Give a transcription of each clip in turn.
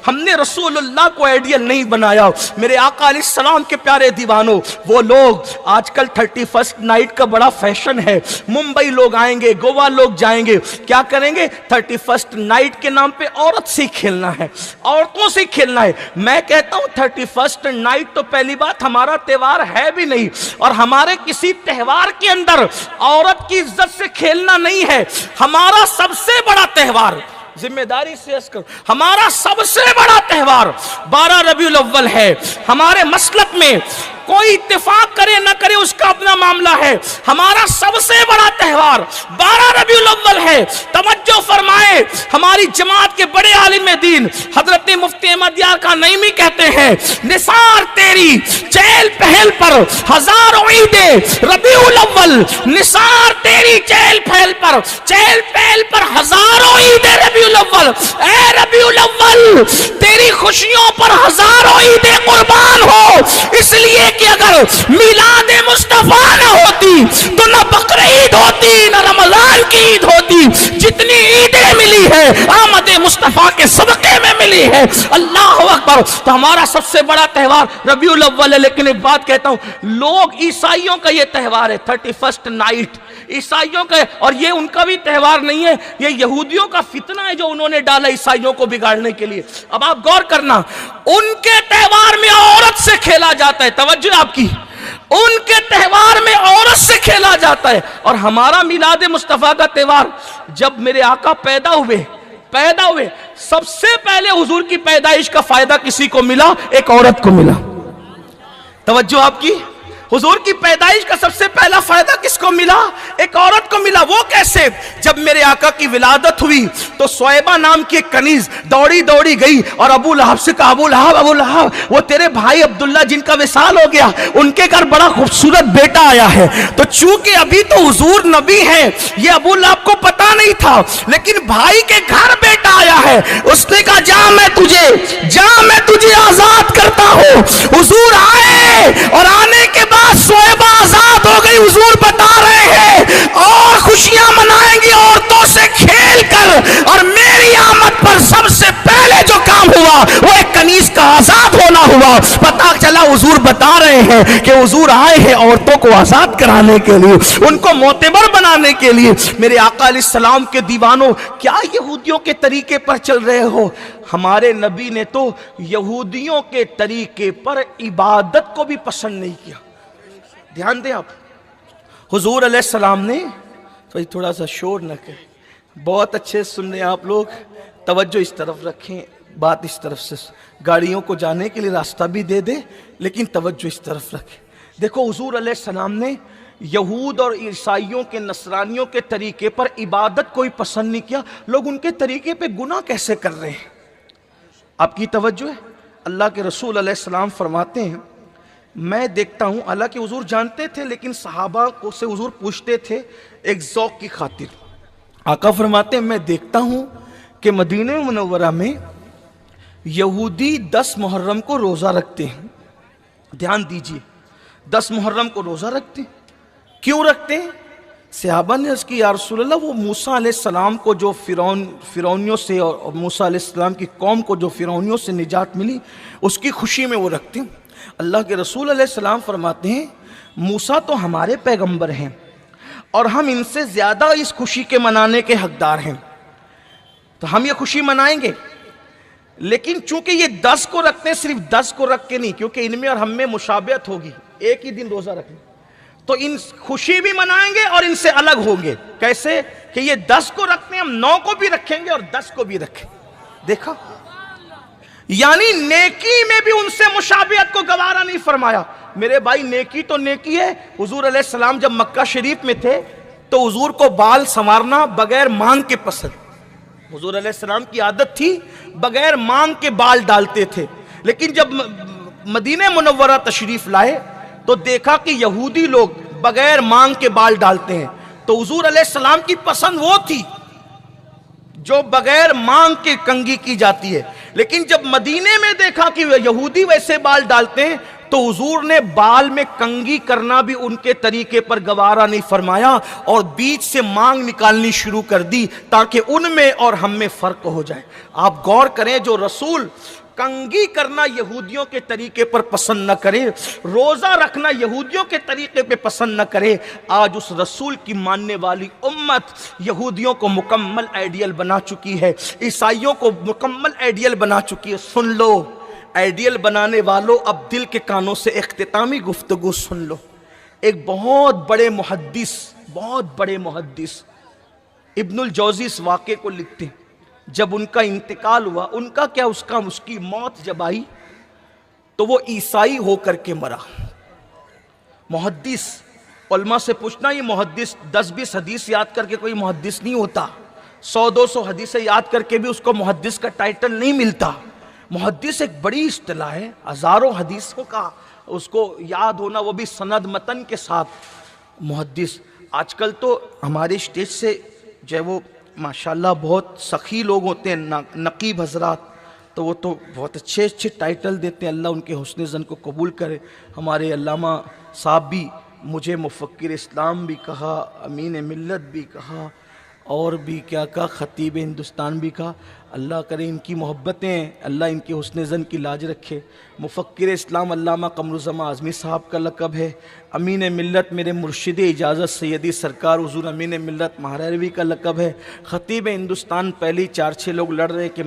ہم نے رسول اللہ کو آئیڈیل نہیں بنایا۔ میرے آقا علیہ السلام کے پیارے دیوانوں، وہ لوگ آج کل 31st نائٹ کا بڑا فیشن ہے، ممبئی لوگ آئیں گے، گوا لوگ جائیں گے، کیا کریں گے؟ 31st نائٹ کے نام پہ عورت سے کھیلنا ہے، عورتوں سے کھیلنا ہے۔ میں کہتا ہوں 31st نائٹ تو پہلی بات ہمارا تہوار ہے بھی نہیں، اور ہمارے کسی تہوار کے اندر عورت کی عزت سے کھیلنا نہیں ہے۔ ہمارا سب سے بڑا تہوار، ذمہ داری سے عرض کرو، ہمارا سب سے بڑا تہوار 12 ربیع الاول ہے۔ ہمارے مسلک میں کوئی اتفاق کرے نہ کرے اس کا اپنا معاملہ ہے، ہمارا سب سے بڑا تہوار 12 ربیع الاول ہے۔ توجہ فرمائے، ہماری جماعت کے بڑے عالم دین حضرت مفتی احمد یار کا نعیمی کہتے ہیں، نثار تیری چہل پہل پر ہزاروں عیدیں ربیع الاول، نثار تیری چہل پہل پر ہزاروں عیدیں ربیع الاول۔ اے ربیع الاول، تیری خوشیوں پر ہزاروں عیدیں قربان ہو، اس لیے کہ اگر میلاد مصطفیٰ نہ ہوتی تو نہ بقرعید ہوتی نہ رمضان کی عید ہوتی۔ جتنی عیدیں ملی ہے آمد مصطفیٰ کے صدقے میں ملی ہے۔ اللہ اکبر۔ تو ہمارا سب سے بڑا تہوار ربیع الاول ہے، لیکن ایک بات کہتا ہوں، لوگ عیسائیوں کا یہ تہوار ہے 31st نائٹ، عیسائیوں کا، اور یہ ان کا بھی تہوار نہیں ہے، یہ یہودیوں کا فتنہ ہے جو انہوں نے ڈالا عیسائیوں کو بگاڑنے کے لیے۔ اب آپ غور کرنا، ان کے تہوار میں عورت سے کھیلا جاتا ہے، توجہ آپ کی، ان کے تہوار میں عورت سے کھیلا جاتا ہے، اور ہمارا میلاد مصطفیٰ کا تہوار، جب میرے آقا پیدا ہوئے سب سے پہلے حضور کی پیدائش کا فائدہ کسی کو ملا؟ ایک عورت کو ملا۔ توجہ آپ کی، حضور کی پیدائش کا سب سے پہلا فائدہ کس کو ملا؟ ایک عورت کو ملا۔ وہ کیسے؟ جب میرے آقا کی ولادت ہوئی تو سویبہ نام کی ایک کنیز دوڑی گئی اور ابو لہب سے کہا، ابو لہب وہ تیرے بھائی عبداللہ جن کا وصال ہو گیا، ان کے گھر بڑا خوبصورت بیٹا آیا ہے۔ تو چونکہ ابھی تو حضور نبی ہیں، یہ ابو لہب کو پتا نہیں تھا، لیکن بھائی کے گھر بیٹا آیا ہے، اس نے کہا جا میں تجھے آزاد کرتا ہوں۔ حضور آئے اور آنے کے بعد سویبہ آزاد ہو گئی۔ حضور بتا رہے ہیں اور خوشیاں منائیں گی عورتوں سے کھیل کر، اور میری آمد پر سب سے پہلے جو کام ہوا وہ ایک کنیز کا آزاد ہونا ہوا۔ پتا چلا حضور بتا رہے ہیں کہ حضور آئے ہیں عورتوں کو آزاد کرانے کے لیے، ان کو معتبر بنانے کے لیے۔ میرے آقا علیہ السلام کے دیوانوں، کیا یہودیوں کے طریقے پر چل رہے ہو؟ ہمارے نبی نے تو یہودیوں کے طریقے پر عبادت کو بھی پسند نہیں کیا۔ دھیان دیں آپ، حضور علیہ السلام نے، تھوڑا سا شور نہ کریں، بہت اچھے سن رہے ہیں آپ لوگ، توجہ اس طرف رکھیں، بات اس طرف سے، گاڑیوں کو جانے کے لیے راستہ بھی دے دے لیکن توجہ اس طرف رکھیں۔ دیکھو حضور علیہ السلام نے یہود اور عیسائیوں کے، نصرانیوں کے طریقے پر عبادت کوئی پسند نہیں کیا۔ لوگ ان کے طریقے پہ گناہ کیسے کر رہے ہیں؟ آپ کی توجہ ہے، اللہ کے رسول علیہ السلام فرماتے ہیں، میں دیکھتا ہوں، حالانکہ حضور جانتے تھے لیکن صحابہ کو سے حضور پوچھتے تھے ایک ذوق کی خاطر۔ آقا فرماتے ہیں میں دیکھتا ہوں کہ مدینہ منورہ میں یہودی 10 محرم کو روزہ رکھتے ہیں۔ دھیان دیجئے، 10 محرم کو روزہ رکھتے ہیں۔ کیوں رکھتے ہیں؟ صحابہ نے عرض کی یا رسول اللہ، وہ موسیٰ علیہ السلام کو جو فرعونیوں سے، اور موسیٰ علیہ السلام کی قوم کو جو فرعونیوں سے نجات ملی، اس کی خوشی میں وہ رکھتے ہیں۔ اللہ کے رسول علیہ السلام فرماتے ہیں موسیٰ تو ہمارے پیغمبر ہیں اور ہم ان سے زیادہ اس خوشی کے منانے کے حقدار ہیں، تو ہم یہ خوشی منائیں گے، لیکن چونکہ یہ 10 کو رکھتے ہیں، صرف 10 کو رکھ کے نہیں، کیونکہ ان میں اور ہم میں مشابہت ہوگی، ایک ہی دن روزہ رکھیں، تو ان خوشی بھی منائیں گے اور ان سے الگ ہوں گے۔ کیسے کہ یہ 10 کو رکھتے ہیں، ہم 9 کو بھی رکھیں گے اور 10 کو بھی رکھیں۔ دیکھا، یعنی نیکی میں بھی ان سے مشابہت کو گوارا نہیں فرمایا۔ میرے بھائی نیکی تو نیکی ہے۔ حضور علیہ السلام جب مکہ شریف میں تھے تو حضور کو بال سنوارنا بغیر مانگ کے پسند، حضور علیہ السلام کی عادت تھی بغیر مانگ کے بال ڈالتے تھے، لیکن جب مدینہ منورہ تشریف لائے تو دیکھا کہ یہودی لوگ بغیر مانگ کے بال ڈالتے ہیں، تو حضور علیہ السلام کی پسند وہ تھی جو بغیر مانگ کے کنگھی کی جاتی ہے، لیکن جب مدینے میں دیکھا کہ یہودی ویسے بال ڈالتے ہیں تو حضور نے بال میں کنگھی کرنا بھی ان کے طریقے پر گوارا نہیں فرمایا اور بیچ سے مانگ نکالنی شروع کر دی تاکہ ان میں اور ہم میں فرق ہو جائے۔ آپ غور کریں، جو رسول کنگھی کرنا یہودیوں کے طریقے پر پسند نہ کرے، روزہ رکھنا یہودیوں کے طریقے پہ پسند نہ کرے، آج اس رسول کی ماننے والی امت یہودیوں کو مکمل آئیڈیل بنا چکی ہے، عیسائیوں کو مکمل آئیڈیل بنا چکی ہے۔ سن لو آئیڈیل بنانے والوں، اب دل کے کانوں سے اختتامی گفتگو سن لو۔ ایک بہت بڑے محدث ابن الجوزی اس واقعے کو لکھتے ہیں، جب ان کا انتقال ہوا، اس کی موت جب آئی تو وہ عیسائی ہو کر کے مرا۔ محدث، علماء سے پوچھنا، یہ محدث 10-20 حدیث یاد کر کے کوئی محدث نہیں ہوتا، 100-200 حدیثیں یاد کر کے بھی اس کو محدث کا ٹائٹل نہیں ملتا۔ محدث ایک بڑی اصطلاح ہے، ہزاروں حدیثوں کا اس کو یاد ہونا، وہ بھی سند متن کے ساتھ۔ محدث آج کل تو ہمارے اسٹیج سے جو ہے وہ ماشاءاللہ بہت سخی لوگ ہوتے ہیں، نقیب حضرات، تو وہ تو بہت اچھے ٹائٹل دیتے ہیں، اللہ ان کے حسن زن کو قبول کرے۔ ہمارے علامہ صاحب بھی مجھے مفکر اسلام بھی کہا، امین ملت بھی کہا، اور بھی کیا کہا، خطیب ہندوستان بھی کہا۔ اللہ کرے ان کی محبتیں، اللہ ان کے حسن زن کی لاج رکھے۔ مفکر اسلام علامہ قمر الزمان اعظمی صاحب کا لقب ہے۔ امین ملت میرے مرشد اجازت سیدی سرکار حضور امین ملت مہاروی کا لقب ہے۔ خطیب ہندوستان پہلی 4-6 لوگ لڑ رہے کہ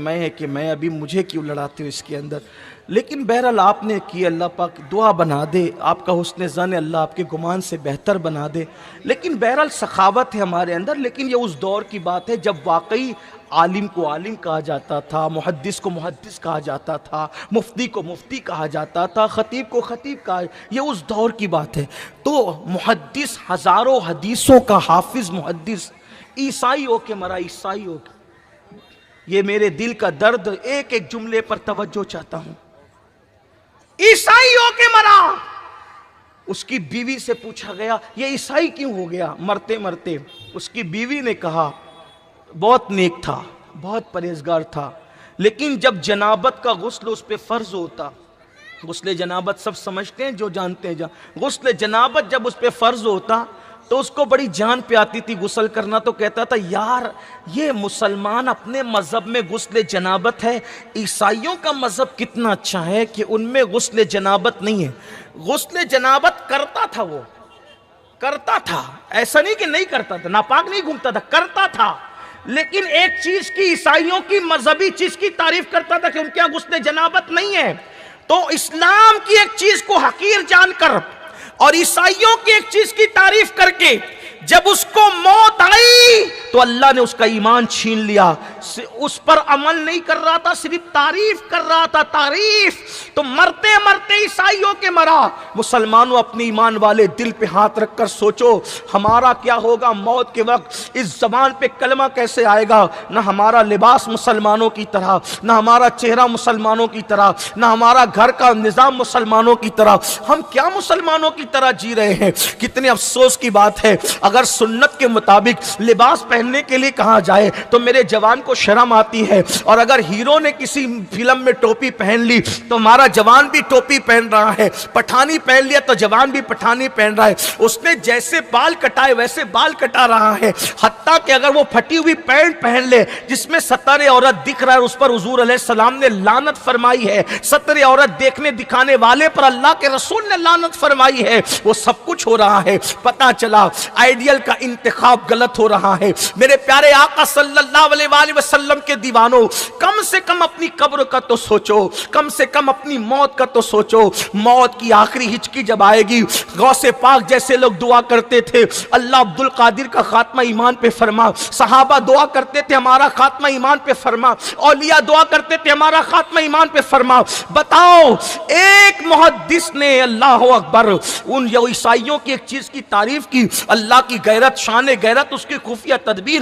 میں ابھی مجھے کیوں لڑاتے ہو اس کے اندر، لیکن بہرحال آپ نے کی، اللہ پاک دعا بنا دے، آپ کا حسن زن اللہ آپ کے گمان سے بہتر بنا دے۔ لیکن بہرحال سخاوت ہے ہمارے اندر، لیکن یہ اس دور کی بات ہے جب واقعی عالم کو عالم کہا جاتا تھا، محدث کو محدث کہا جاتا تھا، مفتی کو مفتی کہا جاتا تھا، خطیب کو خطیب کہا، یہ اس دور کی بات ہے۔ تو محدث، ہزاروں حدیثوں کا حافظ محدث، عیسائی ہو کے مرا، عیسائی ہو کے۔ یہ میرے دل کا درد، ایک ایک جملے پر توجہ چاہتا ہوں۔ عیسائی ہو کے مرا۔ اس کی بیوی سے پوچھا گیا یہ عیسائی کیوں ہو گیا مرتے مرتے؟ اس کی بیوی نے کہا بہت نیک تھا، بہت پرہیزگار تھا، لیکن جب جنابت کا غسل اس پہ فرض ہوتا، غسل جنابت سب سمجھتے ہیں جو جانتے ہیں، غسل جنابت جب اس پہ فرض ہوتا تو اس کو بڑی جان پہ آتی تھی غسل کرنا، تو کہتا تھا یار یہ مسلمان اپنے مذہب میں غسل جنابت ہے، عیسائیوں کا مذہب کتنا اچھا ہے کہ ان میں غسل جنابت نہیں ہے۔ غسل جنابت کرتا تھا، وہ کرتا تھا، ایسا نہیں کہ نہیں کرتا تھا، ناپاک نہیں گھومتا تھا، کرتا تھا، لیکن ایک چیز کی، عیسائیوں کی مذہبی چیز کی تعریف کرتا تھا کہ ان کے یہاں غسل جنابت نہیں ہے۔ تو اسلام کی ایک چیز کو حقیر جان کر اور عیسائیوں کی ایک چیز کی تعریف کر کے جب اس کو موت آئی تو اللہ نے اس کا ایمان چھین لیا، اس پر عمل نہیں کر رہا تھا، صرف تعریف کر رہا تھا، تعریف۔ تو مرتے مرتے عیسائیوں کے مرا۔ مسلمانوں اپنے ایمان والے دل پہ ہاتھ رکھ کر سوچو ہمارا کیا ہوگا موت کے وقت، اس زبان پہ کلمہ کیسے آئے گا؟ نہ ہمارا لباس مسلمانوں کی طرح، نہ ہمارا چہرہ مسلمانوں کی طرح، نہ ہمارا گھر کا نظام مسلمانوں کی طرح، ہم کیا مسلمانوں کی طرح جی رہے ہیں؟ کتنے افسوس کی بات ہے، اگر سنت کے مطابق لباس پہننے کے لیے کہا جائے تو میرے جوان کو شرم آتی ہے، اور اگر ہیرو نے کسی فلم میں ٹوپی پہن لی تو ہمارا جوان بھی ٹوپی پہن رہا ہے، پٹھانی پہن لیا تو جوان بھی پٹھانی پہن رہا ہے، اس نے جیسے بال کٹائے ویسے بال کٹا رہا ہے، حتیٰ کہ اگر وہ پھٹی ہوئی پینٹ پہن لے جس میں ستر عورت دکھ رہا ہے، اس پر حضور علیہ السلام نے لعنت فرمائی ہے، ستر عورت دیکھنے دکھانے والے پر اللہ کے رسول نے لعنت فرمائی ہے، وہ سب کچھ ہو رہا ہے، پتہ چلا آئیڈیل کا انتخاب غلط ہو رہا ہے۔ میرے پیارے آقا صلی اللہ علیہ وآلہ وسلم کے دیوانوں، کم سے کم اپنی قبر کا تو سوچو، کم سے کم اپنی موت کا تو سوچو۔ موت کی آخری ہچکی جب آئے گی، غوث پاک جیسے لوگ دعا کرتے تھے اللہ عبد القادر کا خاتمہ ایمان پہ فرما، صحابہ دعا کرتے تھے ہمارا خاتمہ ایمان پہ فرما، اولیاء دعا کرتے تھے ہمارا خاتمہ ایمان پہ فرما۔ بتاؤ ایک محدث نے اللہ اکبر ان عیسائیوں کی ایک چیز کی تعریف کی، اللہ کی غیرت، شان غیرت، اس کی خفیہ تدبیر،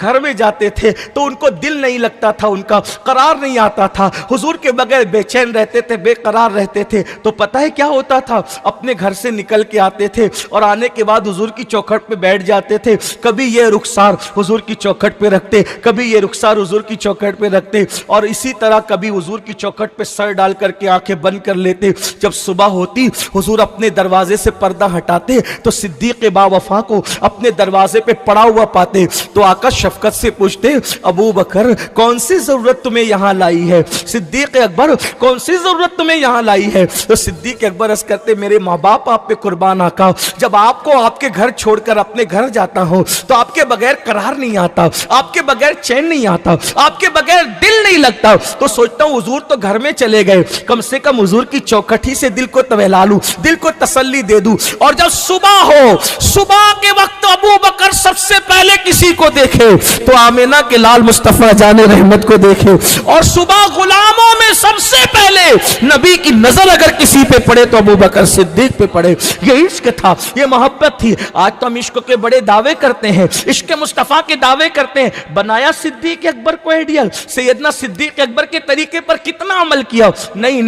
گھر میں جاتے تھے تو ان کو دل نہیں لگتا تھا، ان کا قرار نہیں آتا تھا، حضور کے بغیر بے چین رہتے تھے، بے قرار رہتے تھے۔ تو پتہ ہے کیا ہوتا تھا؟ اپنے گھر سے نکل کے آتے تھے اور آنے کے بعد حضور کی چوکھٹ پہ بیٹھ جاتے تھے، کبھی یہ رخسار حضور کی چوکھٹ پہ رکھتے، کبھی یہ رخسار حضور کی چوکھٹ پہ رکھتے، اور اسی طرح کبھی حضور کی چوکھٹ پہ سر ڈال کر کے آنکھیں بند کر لیتے۔ جب صبح ہوتی حضور اپنے دروازے سے پردہ ہٹاتے تو صدیق با وفا کو اپنے دروازے پہ پڑا ہوا پاتے، تو آقا شفقت سے پوچھتے ابو بکر کون سی ضرورت تمہیں یہاں لائی ہے؟ صدیق اکبر کون سی ضرورت تمہیں یہاں لائی ہے؟ تو صدیق اکبر عرض کرتے میرے ماں باپ آپ پہ قربان آقا، جب آپ کو آپ کے گھر چھوڑ کر اپنے گھر جاتا ہوں تو آپ کے بغیر قرار نہیں آتا، آپ کے بغیر چین نہیں آتا، آپ کے بغیر دل نہیں لگتا، تو سوچتا ہوں حضور تو گھر میں چلے گئے، کم سے کم حضور کی چوکھٹ ہی سے دل کو تولا لوں، دل کو تسلی دے دوں۔ اور جب صبح ہو، صبح کے وقت ابو بکر سب سے پہلے کسی کو دیکھے تو آمینہ کے لال مصطفیٰ جان رحمت کو دیکھے، اور صبح غلاموں میں سب سے پہلے نبی کی نظر اگر کسی پہ پڑے تو ابو بکر صدیق پہ پڑے۔ یہ عشق تھا، یہ محبت تھی۔ آج تو ہم عشق کے بڑے دعوے کرتے ہیں، عشق مصطفیٰ کے دعوے کرتے ہیں، بنایا صدیق اکبر کو آئیڈیل، سیدنا صدیق اکبر کے طریقے پر کتنا عمل کیا؟ نہیں،